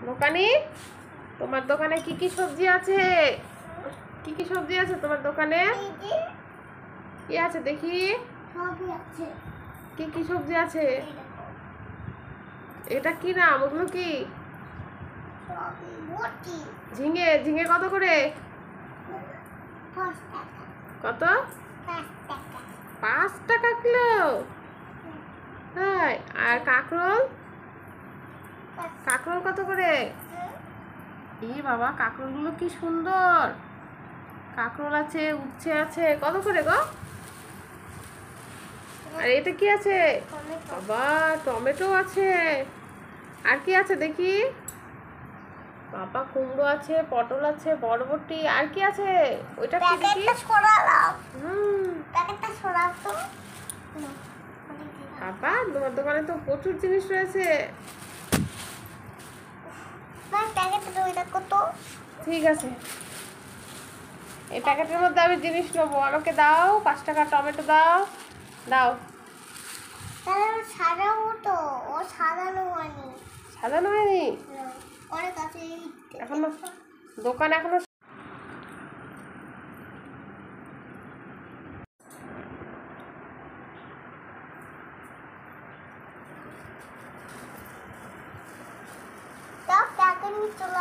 দোকানে তোমার দোকানে কি কি সবজি আছে? কি কি সবজি আছে তোমার দোকানে? কি আছে দেখি? কি কি সবজি আছে? এটা কি নাম? ওগুলো কি? ঝিঙে। ঝিঙে কত করে? কত? 5 টাকা কিলো। হ্যাঁ, আর কাঁকরোল? কাঁকরোল কত করে? বাবা, কাঁকরোলগুলো কি সুন্দর! কাঁকরোল আছে, উচ্ছে আছে, কত করে গো? আর এটা কি আছে? বাবা, টমেটো আছে। আর কি আছে দেখি? বাবা, কুমড়ো আছে, পটল আছে, বরবটি। আর কি আছে? ওইটা কি দেখি? বাবা, তোমার দোকানে তো প্রচুর জিনিস রয়েছে। ঠিক আছে, এই প্যাকেটের মধ্যে আমি জিনিস নেবো। আমাকে দাও 5 টাকা টমেটো দাও। দাও। সাজানো হয়নি? এখনো দোকান এখনো চলে